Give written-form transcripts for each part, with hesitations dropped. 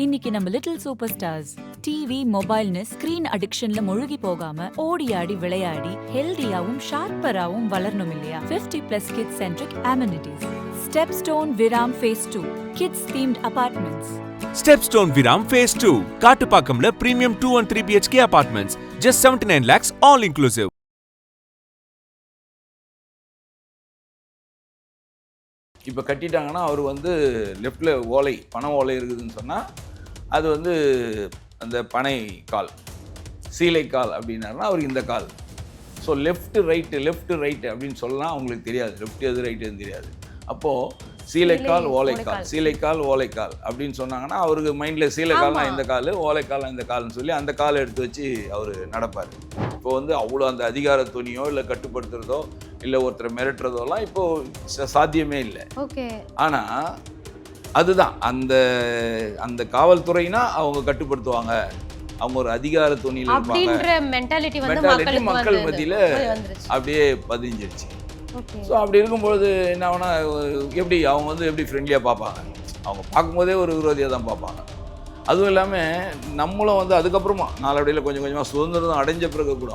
இன்னைக்கு நம்ம little super stars TV மொபைல்னு ஸ்கிரீன் அடிக்ஷன்ல முழுகி போகாம ஓடி ஆடி விளையாடி ஹெல்தியாவும் ஷார்ப்பராவும் வளரணும் இல்லையா? 50+ kids centric amenities. Stepstone Viram phase 2 kids themed apartments. Stepstone Viram Phase 2 காட்டுப்பாக்கம்ல premium 2 and 3 BHK apartments just 79 lakhs all inclusive. இப்போ கட்டிட்டாங்கன்னா அவர் வந்து லெஃப்டில் ஓலை பனை ஓலை இருக்குதுன்னு சொன்னால் அது வந்து அந்த பனை கால் சீலை கால் அப்படின்னாருன்னா அவருக்கு இந்த கால். ஸோ லெஃப்ட் ரைட்டு அப்படின்னு சொல்லலாம் அவங்களுக்கு தெரியாது, லெஃப்ட் எது ரைட்டு எதுவும் தெரியாது. அப்போது சீலைக்கால் ஓலைக்கால் சீலைக்கால் ஓலைக்கால் அப்படின்னு சொன்னாங்கன்னா அவருக்கு மைண்டில் சீலைக்கால்னா இந்த கால் ஓலைக்கால் இந்த கால்னு சொல்லி அந்த காலை எடுத்து வச்சு அவர் நடப்பார். இப்போ வந்து அவ்வளோ அந்த அதிகார துணியோ இல்லை கட்டுப்படுத்துறதோ இல்லை ஒருத்தரை மிரட்டுறதோலாம் இப்போது சாத்தியமே இல்லை. ஆனால் அதுதான் அந்த அந்த காவல்துறைனா அவங்க கட்டுப்படுத்துவாங்க, அவங்க ஒரு அதிகார துணியில் இருப்பாங்க, மென்டாலிட்டி மக்கள் மத்தியில் அப்படியே பதிஞ்சிருச்சு. ஸோ அப்படி இருக்கும்பொழுது என்ன ஆகுனா எப்படி அவங்க வந்து எப்படி ஃப்ரெண்ட்லியாக பார்ப்பாங்க, அவங்க பார்க்கும்போதே ஒரு விரோதியாக தான் பார்ப்பாங்க. அதுவும் இல்லாமல் நம்மளும் வந்து அதுக்கப்புறமா நாளடைவில் கொஞ்சம் கொஞ்சமாக சுதந்திரம் அடைஞ்ச பிறகு கூட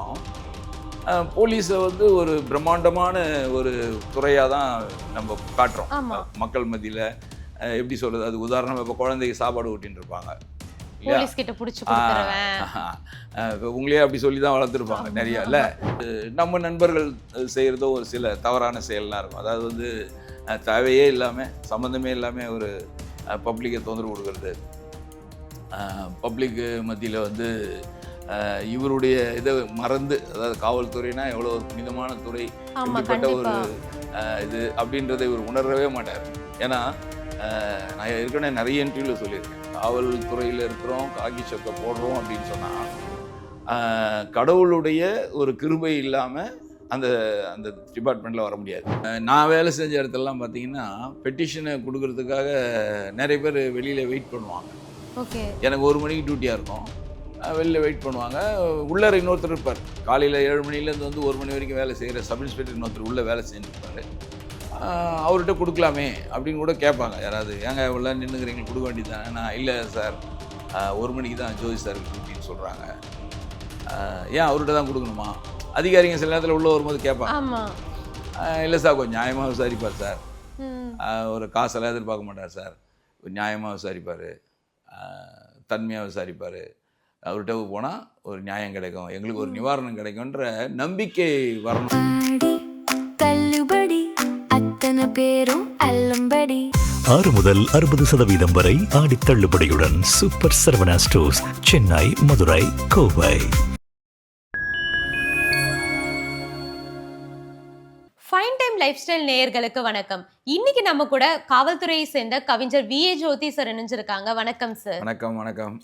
போலீஸை வந்து ஒரு பிரம்மாண்டமான ஒரு துறையாக தான் நம்ம காட்டுறோம் மக்கள் மத்தியில். எப்படி சொல்கிறது, அது உதாரணம் இப்போ குழந்தைக்கு சாப்பாடு ஊட்டின்னு இருப்பாங்க, உங்களே அப்படி சொல்லி தான் வளர்த்துருப்பாங்க நிறையா. இல்லை நம்ம நண்பர்கள் செய்கிறதோ ஒரு சில தவறான செயல்லாம் இருக்கும். அதாவது வந்து தேவையே இல்லாமல் சம்மந்தமே இல்லாமல் ஒரு பப்ளிக்கை தொந்தரவு கொடுக்கறது, பப்ளிக் மத்தியில் வந்து இவருடைய இதை மறந்து, அதாவது காவல்துறைனா எவ்வளோ ஒரு புனிதமான துறை, இப்படிப்பட்ட ஒரு இது அப்படின்றத இவர் உணரவே மாட்டார். ஏன்னா நான் ஏற்கனவே நிறைய இன்டர்வியூவில் சொல்லியிருக்கேன், காவல்துறையில் இருக்கிறோம் காக்கி சொக்கை போடுறோம் அப்படின்னு சொன்னால் கடவுளுடைய ஒரு கிருபை இல்லாமல் அந்த அந்த டிபார்ட்மெண்ட்டில் வர முடியாது. நான் வேலை செஞ்ச இடத்துலலாம் பார்த்தீங்கன்னா பெட்டிஷனை கொடுக்கறதுக்காக நிறைய பேர் வெளியில் வெயிட் பண்ணுவாங்க. எனக்கு 1 மணிக்கு டியூட்டியாக இருக்கும், வெளியில் வெயிட் பண்ணுவாங்க. உள்ளே இன்னொருத்தர் இருப்பார், காலையில் 7 மணிலேருந்து வந்து 1 மணி வரைக்கும் வேலை செய்கிற சப் இன்ஸ்பெக்டர் இன்னொருத்தர் உள்ளே வேலை செஞ்சுருப்பார். அவர்கிட்ட கொடுக்கலாமே அப்படின்னு கூட கேட்பாங்க யாராவது, ஏங்க இவ்வளோ நின்றுக்கிறீங்க கொடுக்க வேண்டியது தானே. நான் இல்லை சார் 1 மணிக்கு தான் ஜோதி சார் டியூட்டின்னு சொல்கிறாங்க, ஏன் அவர்கிட்ட தான் கொடுக்கணுமா? அதிகாரிங்க சில நேரத்தில் உள்ளே வரும்போது கேட்பாங்க. இல்லை சார் கொஞ்சம் நியாயமாக விசாரிப்பார் சார், ஒரு காசெல்லாம் எதிர்பார்க்க மாட்டார் சார், ஒரு நியாயமாக விசாரிப்பார், தன்மையாக விசாரிப்பார். அவர்கிட்ட போனால் ஒரு நியாயம் கிடைக்கும், எங்களுக்கு ஒரு நிவாரணம் கிடைக்கும்ன்ற நம்பிக்கை வரணும். பேரும் அல்லம்படி 6 முதல் 60% வரை ஆடி தள்ளுபடியுடன் super Saravana stores, Chennai, Madurai, Kovai. Fine time lifestyle நேயர்களுக்கு வணக்கம். இன்னைக்கு நம்ம கூட காவல்துறையை சேர்ந்த கவிஞர் VA ஜோதி சார் இணைஞ்சிருக்காங்க. வணக்கம் சார். வணக்கம். வணக்கம்.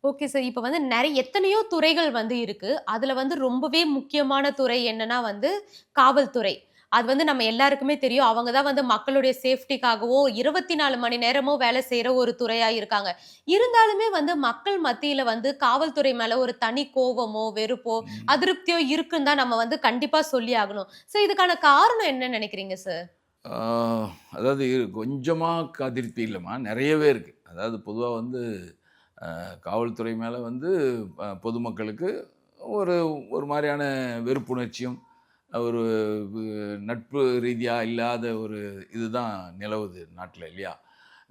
ஓகே சார், இப்போ வந்து எத்தனையோ துறைகள் வந்து இருக்கு, அதுல வந்து ரொம்பவே முக்கியமான துறை என்னன்னா வந்து காவல்துறை. அது வந்து நம்ம எல்லாருக்குமே தெரியும், அவங்க தான் வந்து மக்களுடைய சேஃப்டிக்காகவோ 24 மணி நேரமோ வேலை செய்யற ஒரு துறையா இருக்காங்க. இருந்தாலுமே வந்து மக்கள் மத்தியில வந்து காவல்துறை மேல ஒரு தனி கோபமோ வெறுப்போ அதிருப்தியோ இருக்குன்னு தான் நம்ம வந்து கண்டிப்பா சொல்லி ஆகணும். ஸோ இதுக்கான காரணம் என்ன நினைக்கிறீங்க சார்? அதாவது கொஞ்சமாக அதிருப்தி இல்லைம்மா, நிறையவே இருக்குது. அதாவது பொதுவாக வந்து காவல்துறை மேலே வந்து பொதுமக்களுக்கு ஒரு ஒரு மாதிரியான வெறுப்புணர்ச்சியும் ஒரு நட்பு ரீதியாக இல்லாத ஒரு இதுதான் நிலவுது நாட்டில் இல்லையா?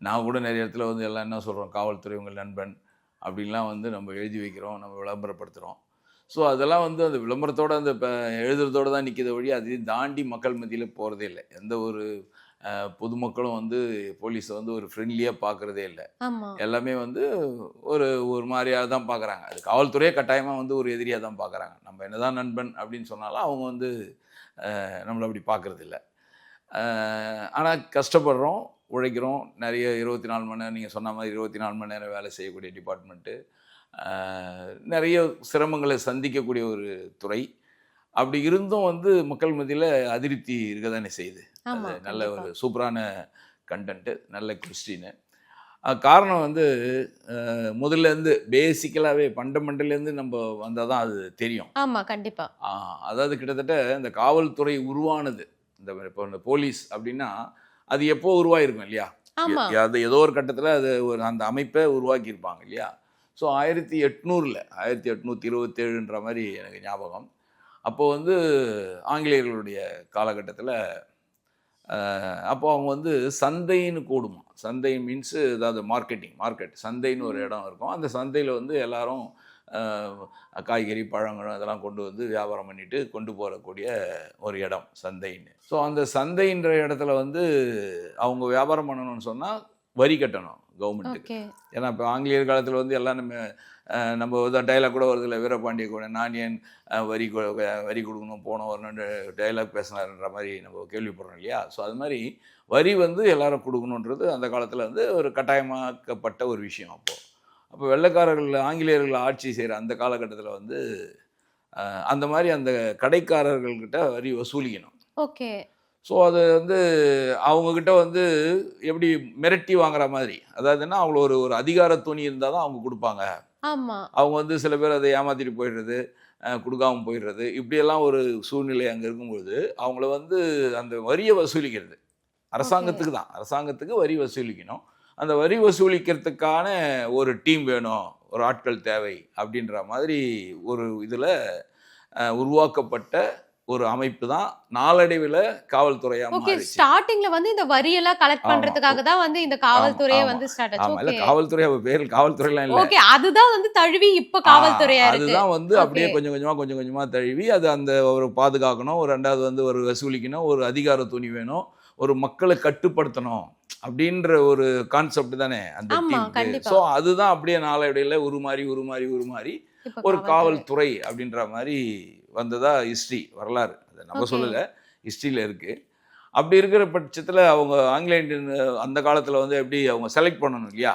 நான் கூட நிறைய இடத்துல வந்து எல்லாம் என்ன சொல்கிறோம், காவல்துறை உங்கள் நண்பன் அப்படின்லாம் வந்து நம்ம எழுதி வைக்கிறோம், நம்ம விளம்பரப்படுத்துகிறோம். ஸோ அதெல்லாம் வந்து அந்த விளம்பரத்தோடு அந்த இப்போ எழுதுறதோடு தான் நிற்கிற வழி, அதையும் தாண்டி மக்கள் மத்தியில் போகிறதே இல்லை. எந்த ஒரு பொதுமக்களும் வந்து போலீஸை வந்து ஒரு ஃப்ரெண்ட்லியாக பார்க்குறதே இல்லை. எல்லாமே வந்து ஒரு ஒரு மாதிரியாக தான் பார்க்குறாங்க. அது காவல்துறையே கட்டாயமாக வந்து ஒரு எதிரியாக தான் பார்க்குறாங்க. நம்ம என்னதான் நண்பன் அப்படின்னு சொன்னாலும் அவங்க வந்து நம்மளை அப்படி பார்க்குறது இல்லை. ஆனால் கஷ்டப்படுறோம், உழைக்கிறோம், நிறைய 24 மணி நேரம் நீங்கள் சொன்ன மாதிரி 24 மணி நேரம் வேலை செய்யக்கூடிய டிபார்ட்மெண்ட்டு, நிறைய சிரமங்களை சந்திக்கக்கூடிய ஒரு துறை. அப்படி இருந்தும் வந்து மக்கள் மத்தியில் அதிருப்தி இருக்க தானே செய்யுது. அது நல்ல ஒரு சூப்பரான கண்டென்ட்டு, நல்ல கொஸ்டின்னு. காரணம் வந்து முதல்லேருந்து பேசிக்கலாகவே ஃபண்டமெண்டல்லேருந்து நம்ம வந்தால் தான் அது தெரியும். ஆமாம், கண்டிப்பாக. அதாவது கிட்டத்தட்ட இந்த காவல்துறை உருவானது, இந்த இப்போ இந்த போலீஸ் அப்படின்னா அது எப்போ உருவாயிருக்கும் இல்லையா? ஆமா. அது ஏதோ ஒரு கட்டத்தில் அது ஒரு அந்த அமைப்பை உருவாக்கியிருப்பாங்க இல்லையா. ஸோ 1827ன்ற மாதிரி எனக்கு ஞாபகம். அப்போது வந்து ஆங்கிலேயர்களுடைய காலகட்டத்தில் அப்போ அவங்க வந்து சந்தைன்னு கூடுமா. சந்தை மீன்ஸ் அதாவது மார்க்கெட் சந்தைன்னு ஒரு இடம் இருக்கும். அந்த சந்தையில் வந்து எல்லாரும் காய்கறி பழங்கள் அதெல்லாம் கொண்டு வந்து வியாபாரம் பண்ணிட்டு கொண்டு போகக்கூடிய ஒரு இடம் சந்தைன்னு. ஸோ அந்த சந்தைன்ற இடத்துல வந்து அவங்க வியாபாரம் பண்ணணும்னு சொன்னால் வரி கட்டணும் கவர்மெண்ட்டுக்கு. ஏன்னா இப்போ ஆங்கிலேயர் காலத்தில் வந்து எல்லாம் நம்ம டைலாக் கூட வருது இல்லை, வீரபாண்டிய கூட நான் ஏன் வரி கொடுக்கணும் போனோம் வரணும் டைலாக் பேசினார்ன்ற மாதிரி நம்ம கேள்விப்படுறோம் இல்லையா. ஸோ அது மாதிரி வரி வந்து எல்லாரும் கொடுக்கணுன்றது அந்த காலத்தில் வந்து ஒரு கட்டாயமாக்கப்பட்ட ஒரு விஷயம். அப்போ வெள்ளைக்காரர்கள் ஆங்கிலேயர்கள் ஆட்சி செய்கிற அந்த காலகட்டத்தில் வந்து அந்த மாதிரி அந்த கடைக்காரர்கள்கிட்ட வரி வசூலிக்கணும். ஓகே. ஸோ அது வந்து அவங்கக்கிட்ட வந்து எப்படி மிரட்டி வாங்குற மாதிரி, அதாவதுன்னா அவங்கள ஒரு அதிகார துணி இருந்தால் தான் அவங்க கொடுப்பாங்க. ஆமாம். அவங்க வந்து சில பேர் அதை ஏமாற்றிட்டு போயிடுறது, கொடுக்காமல் போயிடுறது, இப்படியெல்லாம் ஒரு சூழ்நிலை அங்கே இருக்கும்பொழுது அவங்கள வந்து அந்த வரியை வசூலிக்கிறது அரசாங்கத்துக்கு தான், அரசாங்கத்துக்கு வரி வசூலிக்கணும். அந்த வரி வசூலிக்கிறதுக்கான ஒரு டீம் வேணும், ஒரு ஆட்கள் தேவை அப்படின்ற மாதிரி ஒரு இதில் உருவாக்கப்பட்ட ஒரு அமைப்பு தான் நாளடைவில் காவல்துறையா மாறிச்சு. ஸ்டார்டிங்ல வந்து இந்த வரியெல்லாம் கலெக்ட் பண்றதுக்காக தான் வந்து இந்த காவல்துறையே வந்து ஸ்டார்ட் ஆச்சு. இல்ல காவல்துறை பேர் காவல்துறைலாம் இல்ல. ஓகே, அதுதான் வந்து தழுவி இப்ப காவல்துறையா இருக்கு. அதுதான் வந்து அப்படியே கொஞ்சம் கொஞ்சமா தழுவி அது அந்த ஒரு பாதுகாக்கணும், ஒரு ரெண்டாவது வந்து ஒரு வசூலிக்கணும், ஒரு அதிகார துணி வேணும், ஒரு மக்களை கட்டுப்படுத்தணும் அப்படின்ற ஒரு கான்செப்ட் தானே அந்த டீம். ஸோ அதுதான் அப்படியே நாளடைவில் உருமாறி ஒரு காவல்துறை அப்படின்ற மாதிரி வந்ததா ஹிஸ்ட்ரி வரலாறு. அதை நம்ம சொல்லலை, ஹிஸ்ட்ரியில் இருக்குது. அப்படி இருக்கிற பட்சத்தில் அவங்க ஆங்கிலேய அந்த காலத்தில் வந்து எப்படி அவங்க செலக்ட் பண்ணணும் இல்லையா.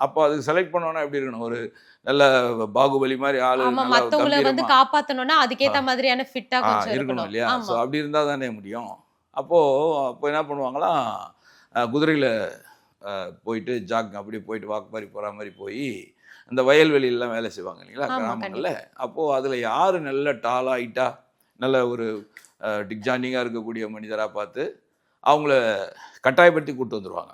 அப்போ அதுக்கு செலக்ட் பண்ணோன்னா எப்படி இருக்கணும், ஒரு நல்ல பாகுபலி மாதிரி ஆளு மத்தவங்களை வந்து காப்பாற்றணும்னா அதுக்கேற்ற மாதிரியான ஃபிட்டா இருக்கணும் இல்லையா. ஸோ அப்படி இருந்தால் தானே முடியும். அப்போ என்ன பண்ணுவாங்களாம், குதிரையில் போயிட்டு அப்படி போயிட்டு வாக்கு மாதிரி போகிற மாதிரி போய் அந்த வயல்வெளியெல்லாம் வேலை செய்வாங்க இல்லைங்களா கிராமங்களில். அப்போது அதில் யார் நல்ல டாலாயிட்டாக நல்ல ஒரு டிக்ஜாண்டிங்காக இருக்கக்கூடிய மனிதராக பார்த்து அவங்கள கட்டாயப்படுத்தி கூப்பிட்டு வந்துடுவாங்க.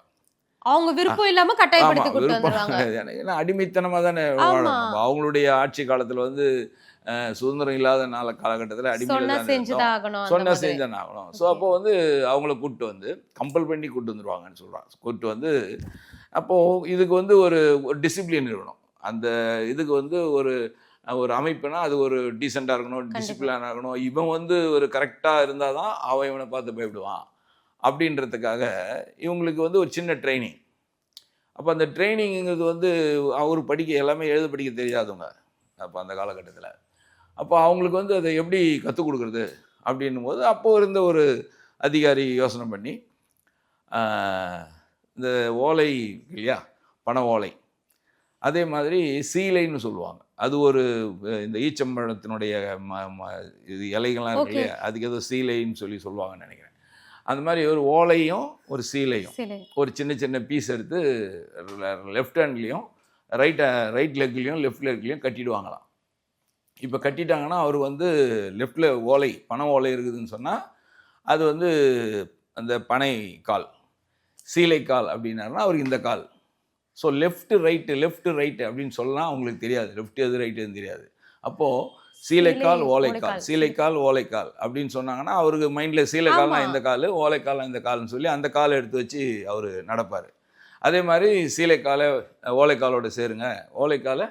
அவங்க விருப்பம் இல்லாமல் கட்டாயப்படுத்தி கூப்பிட்டு வந்துடுவாங்க. ஏன்னா அடிமைத்தனமாக தானே வாழணும். அவங்களுடைய ஆட்சி காலத்தில் வந்து சுதந்திரம் இல்லாத காலகட்டத்தில் அடிமையில் சொன்னால் செஞ்சுதான் ஆகணும். ஸோ அப்போ வந்து அவங்கள கூப்பிட்டு வந்து கம்பல் பண்ணி கூப்பிட்டு வந்துடுவாங்கன்னு சொல்கிறாங்க. கூப்பிட்டு வந்து அப்போது இதுக்கு வந்து ஒரு டிசிப்ளின் இருக்கணும். அந்த இதுக்கு வந்து ஒரு அமைப்புனா அது ஒரு டீசெண்டாக இருக்கணும், டிசிப்ளினாக இருக்கணும். இவன் வந்து ஒரு கரெக்டாக இருந்தால் தான் அவன் இவனை பார்த்து பயப்படுவான் அப்படின்றதுக்காக இவங்களுக்கு வந்து ஒரு சின்ன ட்ரைனிங். அப்போ அந்த ட்ரைனிங்கிறது வந்து அவர் எல்லாமே எழுத படிக்க தெரியாதவங்க அப்போ அந்த காலகட்டத்தில். அப்போ அவங்களுக்கு வந்து அதை எப்படி கற்றுக் கொடுக்குறது அப்படின்னும் போது அப்போது இருந்த ஒரு அதிகாரி யோசனை பண்ணி இந்த ஓலை இல்லையா, பண ஓலை, அதே மாதிரி சீலைன்னு சொல்லுவாங்க. அது ஒரு இந்த ஈச்சம்பழத்தினுடைய இது இலைகள்லாம் இருக்கு இல்லையா, அதுக்கு ஏதோ சீலைன்னு சொல்லுவாங்கன்னு நினைக்கிறேன். அந்த மாதிரி ஒரு ஓலையும் ஒரு சீலையும் ஒரு சின்ன சின்ன பீஸ் எடுத்து லெஃப்ட் ஹேண்ட்லேயும் ரைட் லெக்லேயும் லெஃப்ட் லெக்லேயும் கட்டிடுவாங்களாம். இப்போ கட்டிட்டாங்கன்னா அவர் வந்து லெஃப்டில் பனை ஓலை இருக்குதுன்னு சொன்னால் அது வந்து அந்த பனை கால், சீலை கால் அப்படின்னாருன்னா அவருக்கு இந்த கால். ஸோ லெஃப்ட் ரைட்டு அப்படின்னு சொல்லலாம் அவங்களுக்கு தெரியாது, லெஃப்ட் எது ரைட்டு எதுவும் தெரியாது. அப்போது சீலைக்கால் ஓலைக்கால் அப்படின்னு சொன்னாங்கன்னா அவருக்கு மைண்டில் சீலைக்கால்னா இந்த கால், ஓலைக்கால்னா இந்த கால்னு சொல்லி அந்த காலை எடுத்து வச்சு அவர் நடப்பார். அதே மாதிரி சீலைக்காலை ஓலைக்காலோட சேருங்க, ஓலைக்காலை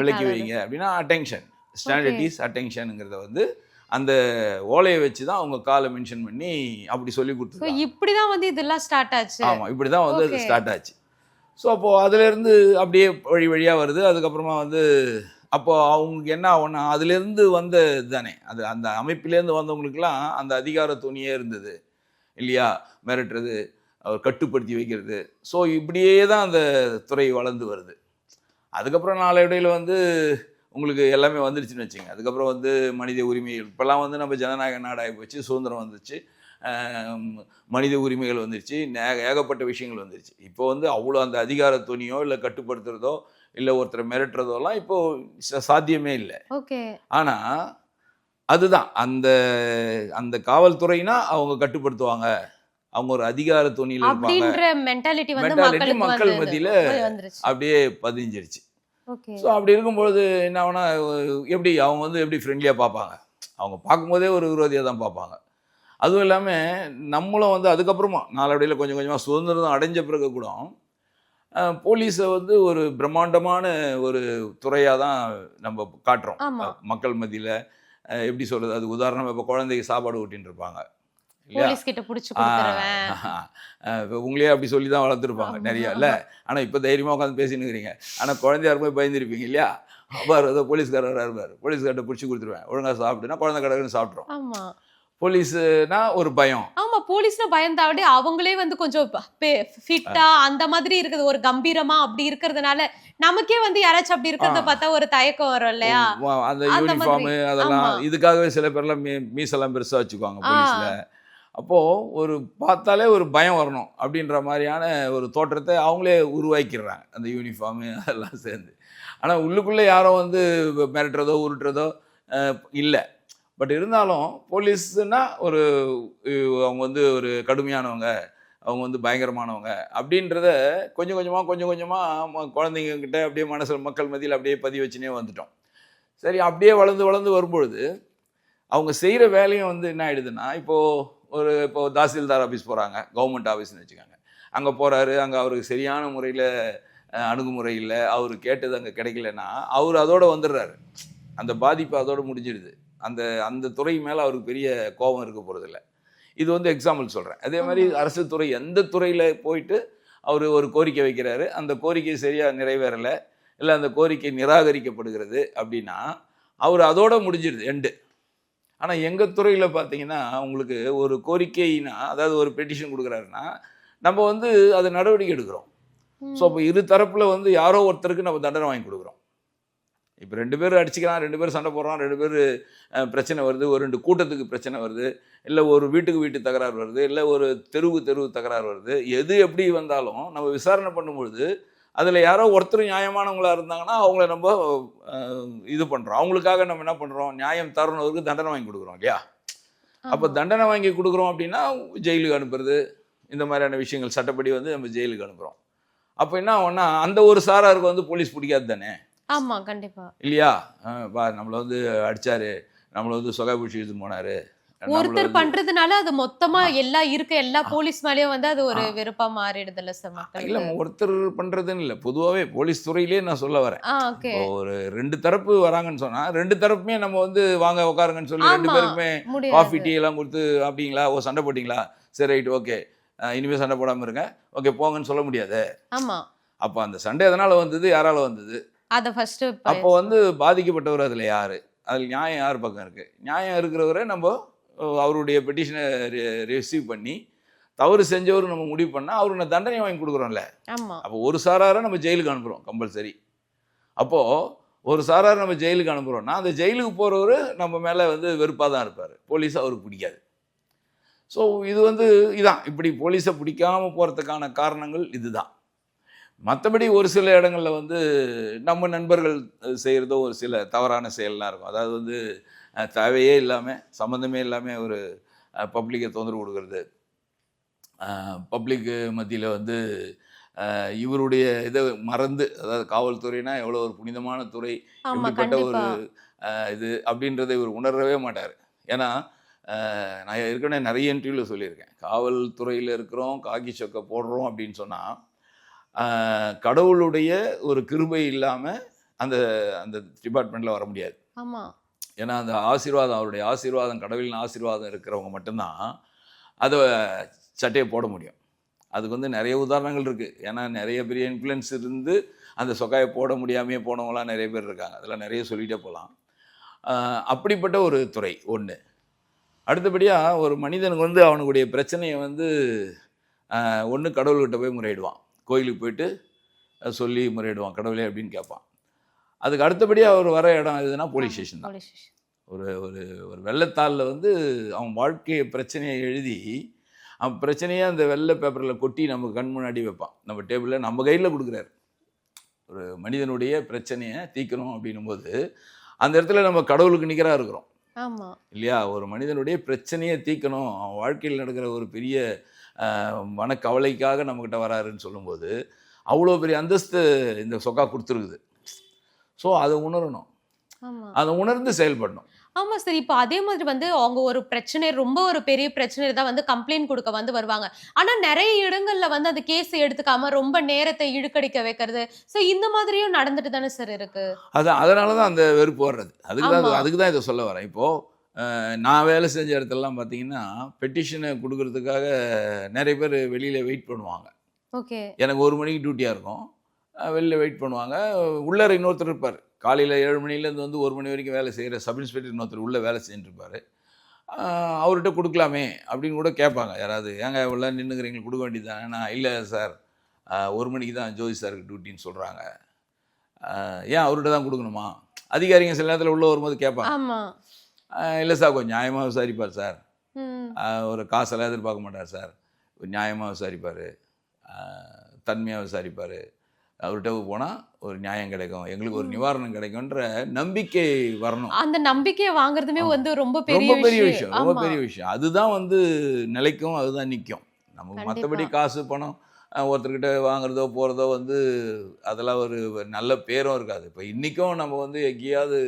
விலக்கி வைங்க அப்படின்னா அட்டென்ஷன், ஸ்டாண்டர்ட் அட்டென்ஷனுங்கிறத வந்து அந்த ஓலையை வச்சு தான் அவங்க காலை மென்ஷன் பண்ணி அப்படி சொல்லி கொடுத்துருக்காங்க. இப்படி தான் வந்து இதெல்லாம் ஸ்டார்ட் ஆச்சு. ஆமாம், இப்படி தான் வந்து அது ஸ்டார்ட் ஆச்சு. ஸோ அப்போது அதுலேருந்து அப்படியே வழியாக வருது. அதுக்கப்புறமா வந்து அப்போது அவங்களுக்கு என்ன ஆகும்னா அதுலேருந்து வந்த தானே அது அந்த அமைப்பிலேருந்து வந்தவங்களுக்கெல்லாம் அந்த அதிகார துணியே இருந்தது இல்லையா, மிரட்டுறது, அவர் கட்டுப்படுத்தி வைக்கிறது. ஸோ இப்படியே தான் அந்த துறை வளர்ந்து வருது. அதுக்கப்புறம் நாளடைவில் வந்து உங்களுக்கு எல்லாமே வந்துருச்சுன்னு வச்சுங்க. அதுக்கப்புறம் வந்து மனித உரிமைகள் இப்போல்லாம் வந்து நம்ம ஜனநாயக நாடாகி போச்சு, சுதந்திரம் வந்துச்சு, மனித உரிமைகள் வந்துருச்சு, ஏகப்பட்ட விஷயங்கள் வந்துருச்சு. இப்போ வந்து அவ்வளோ அந்த அதிகார துணியோ இல்லை கட்டுப்படுத்துறதோ இல்லை ஒருத்தரை மிரட்டுறதோலாம் இப்போது சாத்தியமே இல்லை. ஆனால் அதுதான் அந்த அந்த காவல்துறைனா அவங்க கட்டுப்படுத்துவாங்க, அவங்க ஒரு அதிகார துணியில் இருப்பாங்க அப்படின்ற மென்டாலிட்டி வந்து மென்டாலிட்டி மக்களுக்கு மக்கள் வந்து மத்தியில் வந்துருச்சு. அப்படியே பதிஞ்சிருச்சு. ஓகே. ஸோ அப்படி இருக்கும்பொழுது என்ன ஆகுனா, எப்படி அவங்க வந்து எப்படி ஃப்ரெண்ட்லியாக பார்ப்பாங்க, அவங்க பார்க்கும்போதே ஒரு விரோதியாக தான் பார்ப்பாங்க. அதுவும் இல்லாமல் நம்மளும் வந்து அதுக்கப்புறமா நாளடைவில் கொஞ்சம் கொஞ்சமாக சுதந்திரம் அடைஞ்ச பிறகு கூட போலீஸை வந்து ஒரு பிரம்மாண்டமான ஒரு துறையாக தான் நம்ம காட்டுறோம் ஆமா. மக்கள் மத்தியில். எப்படி சொல்கிறது, அது உதாரணம் இப்போ குழந்தைக்கு சாப்பாடு ஊட்டின்னு இருப்பாங்க இல்லையா, போலீஸ் கிட்ட புடிச்சு கொடுத்துருவேன். இப்போ உங்களே அப்படி சொல்லி தான் வளர்த்துருப்பாங்க நிறையா இல்லை. ஆனால் இப்போ தைரியமாக உட்காந்து பேசின்னு இருக்கிறீங்க. ஆனால் குழந்தையா போய் பயந்துருப்பீங்க இல்லையா. அப்பார் ஏதோ போலீஸ்காரர் இருப்பார், போலீஸ்கார்ட்ட பிடிச்சி கொடுத்துருவேன், ஒழுங்காக சாப்பிட்டுனா குழந்தை கடற்கன்னு சாப்பிட்றோம். ஆமா. போலீஸ்னா ஒரு பயம். ஆமா, போலீஸ்னா பயந்தாவிட அவங்களே வந்து கொஞ்சம் ஃபிட்டா அந்த மாதிரி இருக்குது, ஒரு கம்பீரமா அப்படி இருக்கிறதுனால நமக்கே வந்து யாராச்சும் அப்படி இருக்கிறத பார்த்தா ஒரு தயக்கம் வரும் இல்லையா. அந்த அந்த யூனிஃபார்மு மாதிரி. அதெல்லாம் ஆமா. இதுக்காகவே சில பேர்லாம் மீசெல்லாம் பெருசாக வச்சுக்குவாங்க போலீஸில். அப்போது ஒரு பார்த்தாலே ஒரு பயம் வரணும் அப்படின்ற மாதிரியான ஒரு தோற்றத்தை அவங்களே உருவாக்கிடுறாங்க அந்த யூனிஃபார்மு அதெல்லாம் சேர்ந்து. ஆனால் உள்ளுக்குள்ளே யாரும் வந்து மிரட்டுறதோ உருட்டுறதோ இல்லை. பட் இருந்தாலும் போலீஸ்னா ஒரு அவங்க வந்து ஒரு கடுமையானவங்க, அவங்க வந்து பயங்கரமானவங்க அப்படின்றத கொஞ்சம் கொஞ்சமாக குழந்தைங்க கிட்ட அப்படியே மக்கள் மத்தியில் அப்படியே பதிவு வச்சுனே வந்துட்டோம். சரி, அப்படியே வளர்ந்து வரும்பொழுது அவங்க செய்கிற வேலையும் வந்து என்ன ஆகிடுதுன்னா, இப்போ தாசில்தார் ஆஃபீஸ் போகிறாங்க, கவர்மெண்ட் ஆஃபீஸ்னு வச்சுக்காங்க. அங்கே போகிறாரு, அங்கே அவருக்கு சரியான முறையில் அணுகுமுறை இல்லை, அவர் கேட்டது அங்கே கிடைக்கலன்னா அவர் அதோடு வந்துடுறாரு. அந்த பாதிப்பு அதோடு முடிஞ்சிடுது. அந்த துறை மேலே அவருக்கு பெரிய கோபம் இருக்க போகிறதில்ல. இது வந்து எக்ஸாம்பிள் சொல்கிறேன். அதே மாதிரி அரசு துறை எந்த துறையில் போயிட்டு அவர் ஒரு கோரிக்கை வைக்கிறாரு, அந்த கோரிக்கை சரியாக நிறைவேறலை, இல்லை அந்த கோரிக்கை நிராகரிக்கப்படுகிறது அப்படின்னா அவர் அதோட முடிஞ்சிடுது எண்டு. ஆனால் எங்கள் துறையில் பார்த்தீங்கன்னா உங்களுக்கு ஒரு கோரிக்கைனா, அதாவது ஒரு பெட்டிஷன் கொடுக்குறாருன்னா நம்ம வந்து அதை நடவடிக்கை எடுக்கிறோம். ஸோ அப்போ இரு தரப்பில் வந்து யாரோ ஒருத்தருக்கு நம்ம தண்டனை வாங்கி கொடுக்குறோம். இப்போ 2 பேர் அடிச்சுக்கிறான், 2 பேர் சண்டை போடுறான், 2 பேர் பிரச்சனை வருது, ஒரு 2 கூட்டத்துக்கு பிரச்சனை வருது, இல்லை ஒரு வீட்டு தகராறு வருது, இல்லை ஒரு தெருவு தகராறு வருது. எது எப்படி வந்தாலும் நம்ம விசாரணை பண்ணும்பொழுது அதில் யாரோ ஒருத்தர் நியாயமானவங்களாக இருந்தாங்கன்னா அவங்கள நம்ம இது பண்ணுறோம். அவங்களுக்காக நம்ம என்ன பண்ணுறோம், நியாயம் தரணுக்கு தண்டனை வாங்கி கொடுக்குறோம் இல்லையா. அப்போ தண்டனை வாங்கி கொடுக்குறோம் அப்படின்னா ஜெயிலுக்கு அனுப்புறது, இந்த மாதிரியான விஷயங்கள் சட்டப்படி வந்து நம்ம ஜெயிலுக்கு அனுப்புகிறோம். அப்போ என்ன ஆகும்னா அந்த ஒரு சாராருக்கு வந்து போலீஸ் பிடிக்காது தானே. ஆமா, கண்டிப்பா இல்லையா. நம்மளை வந்து அடிச்சாரு, நம்மளை வந்து சொகை பிடிச்சி எடுத்துன்னு போனாரு, ஒருத்தர் பண்றதுனால அது மொத்தமா எல்லா போலீஸ் மேலயும் வந்து அது ஒரு வெறுப்பா மாறிடுதுல்ல சார் மக்களுக்கு. இல்லை ஒருத்தர் பண்ணுறதுன்னு இல்லை, பொதுவாகவே போலீஸ் துறையிலே நான் சொல்ல வரேன். ஒரு 2 தரப்பு வராங்கன்னு சொன்னால் 2 தரப்புமே நம்ம வந்து வாங்க உட்காருங்கன்னு சொல்லி 2 பேருக்குமே காஃபி டீ எல்லாம் கொடுத்து அப்படிங்களா, சண்டை போட்டிங்களா, சரி ரைட் ஓகே இனிமேல் சண்டை போடாமல் இருங்க, ஓகே போங்கன்னு சொல்ல முடியாது. ஆமா. அப்போ அந்த சண்டை எதனால வந்தது, யாரால வந்தது, அதை ஃபர்ஸ்ட் அப்போ வந்து பாதிக்கப்பட்டவர் அதில் யாரு, அதில் நியாயம் யார் பக்கம் இருக்குது, நியாயம் இருக்கிறவரை நம்ம அவருடைய பெட்டிஷனை ரிசீவ் பண்ணி தவறு செஞ்சவர் நம்ம முடிவு பண்ணால் அவருக்கு தண்டனை வாங்கி கொடுக்குறோம்ல. அப்போ ஒரு சாராரை நம்ம ஜெயிலுக்கு அனுப்புகிறோம் கம்பல்சரி. அப்போது ஒரு சாராரை நம்ம ஜெயிலுக்கு அனுப்புகிறோம்னா அந்த ஜெயிலுக்கு போகிறவர் நம்ம மேலே வந்து வெறுப்பாக தான் இருப்பார், போலீஸ் அவருக்கு பிடிக்காது. ஸோ இது வந்து இதான் இப்படி போலீஸை பிடிக்காமல் போகிறதுக்கான காரணங்கள் இதுதான். மற்றபடி ஒரு சில இடங்களில் வந்து நம்ம நண்பர்கள் செய்கிறதோ ஒரு சில தவறான செயல்லாம் இருக்கும். அதாவது வந்து தேவையே இல்லாமல் சம்மந்தமே இல்லாமல் ஒரு பப்ளிக்கை தொந்தரவு கொடுக்கறது, பப்ளிக்கு மத்தியில் வந்து இவருடைய இதை மறந்து, அதாவது காவல்துறைனா எவ்வளோ ஒரு புனிதமான துறை, இப்படிப்பட்ட ஒரு இது அப்படின்றத இவர் உணரவே மாட்டார். ஏன்னா நான் ஏற்கனவே நிறைய இன்டர்வியூவில் சொல்லியிருக்கேன், காவல்துறையில் இருக்கிறோம், காக்கி சொக்கை போடுறோம் அப்படின்னு சொன்னால் கடவுளுடைய ஒரு கிருபை இல்லாமல் அந்த அந்த டிபார்ட்மெண்ட்டில் வர முடியாது. ஏன்னா அந்த ஆசீர்வாதம், அவருடைய ஆசீர்வாதம், கடவுளின் ஆசீர்வாதம் இருக்கிறவங்க மட்டும்தான் அதை சட்டையை போட முடியும். அதுக்கு வந்து நிறைய உதாரணங்கள் இருக்குது. ஏன்னா நிறைய பெரிய இன்ஃப்ளூயன்ஸ் இருந்து அந்த சொக்காயை போட முடியாமையே போனவங்களாம் நிறைய பேர் இருக்காங்க. அதெல்லாம் நிறைய சொல்லிகிட்டே போகலாம். அப்படிப்பட்ட ஒரு துறை ஒன்று. அடுத்தபடியாக ஒரு மனிதனுக்கு வந்து அவனுடைய பிரச்சனையை வந்து ஒன்று கடவுள்கிட்ட போய் முறையிடுவான், கோயிலுக்கு போயிட்டு சொல்லி முறையிடுவான், கடவுளே அப்படின்னு கேட்பான். அதுக்கு அடுத்தபடியாக அவர் வர இடம் எதுனா போலீஸ் ஸ்டேஷன் தான். ஒரு ஒரு ஒரு வெள்ளைத்தாளில் வந்து அவன் வாழ்க்கை பிரச்சனையை எழுதி அவன் பிரச்சனையை அந்த வெள்ளை பேப்பரில் கொட்டி நம்ம கண் முன்னாடி வைப்பான், நம்ம டேபிளில் நம்ம கையில் கொடுக்குறாரு. ஒரு மனிதனுடைய பிரச்சனையை தீர்க்கணும் அப்படின்னும் போது அந்த இடத்துல நம்ம கடவுளுக்கு நிகராக இருக்கிறோம் இல்லையா. ஒரு மனிதனுடைய பிரச்சனையை தீர்க்கணும், அவன் வாழ்க்கையில் நடக்கிற ஒரு பெரிய மனக்கவலைக்காக நம்மக்கிட்ட வராருன்னு சொல்லும்போது அவ்வளோ பெரிய அந்தஸ்து இந்த சொக்கா கொடுத்துருக்குது. ஸோ அதை உணரணும், ஆமா. அதை உணர்ந்து செயல்படணும். ஆமா சார். இப்ப அதே மாதிரி வந்து அவங்க ஒரு பிரச்சனை, ரொம்ப ஒரு பெரிய பிரச்சனை தான் வந்து கம்ப்ளைண்ட் குடுக்க வந்து வருவாங்க. ஆனா நெறைய இடங்கள்ல வந்து அந்த கேஸ் எடுத்துக்காம ரொம்ப நேரத்தை இழுக்கடிக்க வைக்கிறது. சோ இந்த மாதிரியும் நடந்துட்டு தானே சார் இருக்கு. அதனால தான் அந்த வெறுப்பு வர்றது. ஆமா. அதுக்கு தான் இதை சொல்ல வரேன். இப்போது நான் வேலை செஞ்ச இடத்துலலாம் பார்த்தீங்கன்னா பெட்டிஷனை கொடுக்கறதுக்காக நிறைய பேர் வெளியில் வெயிட் பண்ணுவாங்க. ஓகே. எனக்கு 1 மணிக்கு டியூட்டியாக இருக்கும். வெளியில் வெயிட் பண்ணுவாங்க. உள்ளார இன்னொருத்தர் இருப்பார். காலையில் 7 மணிலேருந்து வந்து 1 மணி வரைக்கும் வேலை செய்கிற சப் இன்ஸ்பெக்டர் இன்னொருத்தர் உள்ளே வேலை செஞ்சுருப்பார். அவர்கிட்ட கொடுக்கலாமே அப்படின்னு கூட கேட்பாங்க யாராவது. ஏங்க இவ்வளோ நின்றுக்கிறீங்க, கொடுக்க வேண்டியது தானே? நான் இல்லை சார், 1 மணிக்கு தான் ஜோதி சாருக்கு டியூட்டின்னு சொல்கிறாங்க, ஏன் அவர்கிட்ட தான் கொடுக்கணுமா? அதிகாரிங்க சில நேரத்தில் உள்ளே வரும்போது கேட்பாங்க. ஆமா. இல்லை சார், கொஞ்சம் நியாயமாக விசாரிப்பார் சார், ம். ஒரு காசெல்லாம் எதிர்பார்க்க மாட்டார் சார், ஒரு நியாயமாக விசாரிப்பார், தன்மையாக விசாரிப்பார், அவர்கிட்ட போனால் ஒரு நியாயம் கிடைக்கும், எங்களுக்கு ஒரு நிவாரணம் கிடைக்கும்ன்ற நம்பிக்கை வரணும். அந்த நம்பிக்கையை வாங்குறதுமே வந்து ரொம்ப ரொம்ப பெரிய பெரிய விஷயம், ரொம்ப ஆமா. பெரிய விஷயம். அதுதான் வந்து நிலைக்கும், அதுதான் நிற்கும். நமக்கு கண்டிப்பா. மற்றபடி காசு பணம் ஒருத்தர்கிட்ட வாங்குறதோ போகிறதோ வந்து அதெல்லாம் ஒரு நல்ல பேரும் இருக்காது. இப்போ இன்றைக்கும் நம்ம வந்து எங்கேயாவது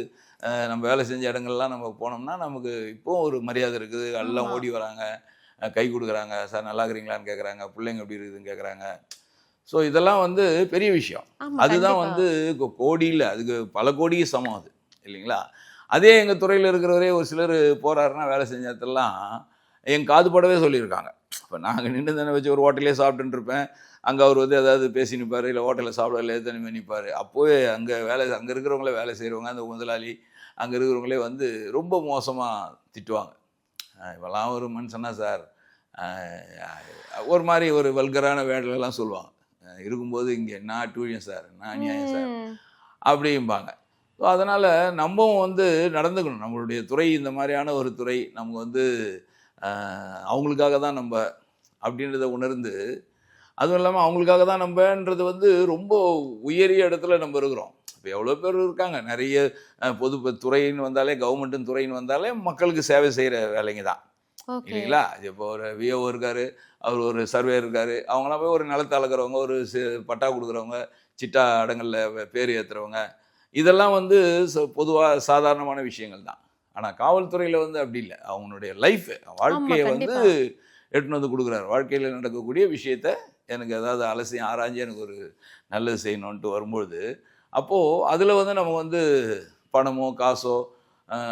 நம்ம வேலை செஞ்ச இடங்கள்லாம் நம்ம போனோம்னா நமக்கு இப்போவும் ஒரு மரியாதை இருக்குது. எல்லாம் ஆமா. ஓடி வராங்க, கை கொடுக்குறாங்க, சார் நல்லா இருக்கிறீங்களான்னு கேட்குறாங்க, பிள்ளைங்க எப்படி இருக்குதுன்னு கேட்குறாங்க. ஸோ இதெல்லாம் வந்து பெரிய விஷயம். ஆமா, அதுதான் கண்டிப்பா. வந்து கோடியில், அதுக்கு பல கோடி சமம் அது, இல்லைங்களா? அதே எங்கள் துறையில் இருக்கிறவரே ஒரு சிலர் போகிறாருன்னா வேலை செஞ்ச இடத்துலலாம் என் காது படவே சொல்லியிருக்காங்க. இப்போ நாங்கள் நின்று தானே வச்சு ஒரு ஹோட்டலே சாப்பிட்டுன்னு இருப்பேன், அங்கே அவர் வந்து ஏதாவது பேசி நிற்பார், இல்லை ஹோட்டலில் சாப்பிடல தனிமே நிற்பார். அப்போவே அங்கே இருக்கிறவங்களே வேலை செய்கிறவங்க, அந்த முதலாளி அங்கே இருக்கிறவங்களே வந்து ரொம்ப மோசமாக திட்டுவாங்க. இவெல்லாம் ஒரு மனுஷனா சார், ஒரு மாதிரி ஒரு வல்கரான வேலையெல்லாம் சொல்லுவாங்க. இருக்கும்போது இங்கே நான் டூழியம் சார், நான் அநியாயம் சார் ம். அப்படிம்பாங்க. ஸோ அதனால் நம்மவும் வந்து நடந்துக்கணும். நம்மளுடைய துறை இந்த மாதிரியான ஒரு துறை, நமக்கு வந்து அவங்களுக்காக தான் நம்ம அப்படின்றத உணர்ந்து, அதுவும் இல்லாமல் அவங்களுக்காக தான் நம்மன்றது வந்து ரொம்ப உயரிய இடத்துல நம்ம இருக்கிறோம். இப்போ எவ்வளோ பேர் இருக்காங்க, நிறைய பொது துறைன்னு வந்தாலே, கவர்மெண்ட்டுன்னு துறைன்னு வந்தாலே மக்களுக்கு சேவை செய்கிற வேலைங்க தான், ஓகே. இல்லைங்களா? இப்போ ஒரு விஓ இருக்கார், அவர் ஒரு சர்வே இருக்கார், அவங்களாம் போய் ஒரு நிலத்தை அளக்கிறவங்க, ஒரு பட்டா கொடுக்குறவங்க, சிட்டா அடங்களில் பேர் ஏற்றுறவங்க, இதெல்லாம் வந்து பொதுவாக சாதாரணமான விஷயங்கள் தான். ஆனால் காவல்துறையில் வந்து அப்படி இல்லை. அவங்களுடைய லைஃப், வாழ்க்கையை வந்து கண்டிப்பா. எடுத்துன்னு வந்து கொடுக்குறாரு. வாழ்க்கையில் நடக்கக்கூடிய விஷயத்த எனக்கு ஏதாவது அலசி ஆராய்ஞ்சு எனக்கு ஒரு நல்லது செய்யணுன்ட்டு வரும்பொழுது, அப்போது அதில் வந்து நம்ம வந்து பணமோ காசோ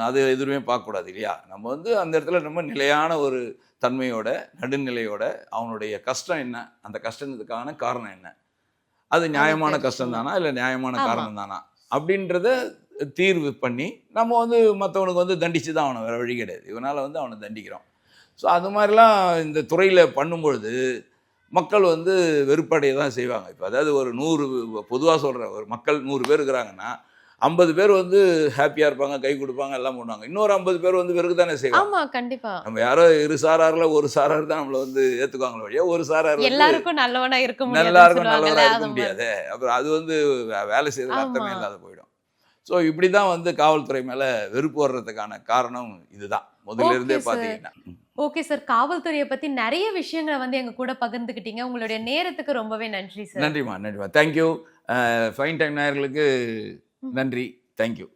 அது எதுவுமே பார்க்கக்கூடாது, இல்லையா? நம்ம வந்து அந்த இடத்துல நம்ம நிலையான ஒரு தன்மையோட, நடுநிலையோட, அவனுடைய கஷ்டம் என்ன, அந்த கஷ்டத்துக்கான காரணம் என்ன, அது நியாயமான கஷ்டம் தானா, இல்லை நியாயமான ஆமா. காரணம் தானா அப்படின்றத தீர்வு பண்ணி நம்ம வந்து மற்றவனுக்கு வந்து தண்டித்து தான் அவனை, வேறு வழி கிடையாது, இவனால் வந்து அவனை தண்டிக்கிறோம். ஸோ அது மாதிரிலாம் இந்த துறையில் பண்ணும்பொழுது மக்கள் வந்து வெறுப்படைய தான் செய்வாங்க. இப்போ அதாவது ஒரு 100, பொதுவாக சொல்கிறேன், ஒரு மக்கள் 100 பேர் இருக்கிறாங்கன்னா 50 பேர் வந்து ஹாப்பியாக இருப்பாங்க, கை கொடுப்பாங்க, எல்லாம் பண்ணுவாங்க. இன்னொரு 50 பேர் வந்து வெறுக்க தானே செய்வாங்க. ஆமா, கண்டிப்பா. நம்ம யாரோ இரு சாராரில் ஒரு சாரார் தான் நம்மளை வந்து ஏற்றுக்குவாங்களே வழியா, ஒரு சாரார் வந்து எல்லாருக்கும் நல்லவனா இருக்க முடியாது, எல்லாருக்கும் நல்லவராக இருக்க முடியாது. அப்புறம் அது வந்து வேலை செய்யறதுல அர்த்தமே ஆமா. இல்லாத போயிடும். ஸோ இப்படி தான் வந்து காவல்துறை மேலே வெறுப்பு வர்றதுக்கான காரணம் இதுதான், முதல்ல இருந்தே ஓகே சார். பார்த்தீங்கன்னா. Okay sir. காவல்துறையை பத்தி நிறைய விஷயங்களை வந்து எங்க கூட பகிர்ந்துக்கிட்டீங்க. உங்களுடைய நேரத்துக்கு ரொம்பவே நன்றி சார். நன்றிம்மா, நன்றிம்மா, தேங்க்யூ. ஃபைன் டைம் நேயர்களுக்கு நன்றி, தேங்க்யூ.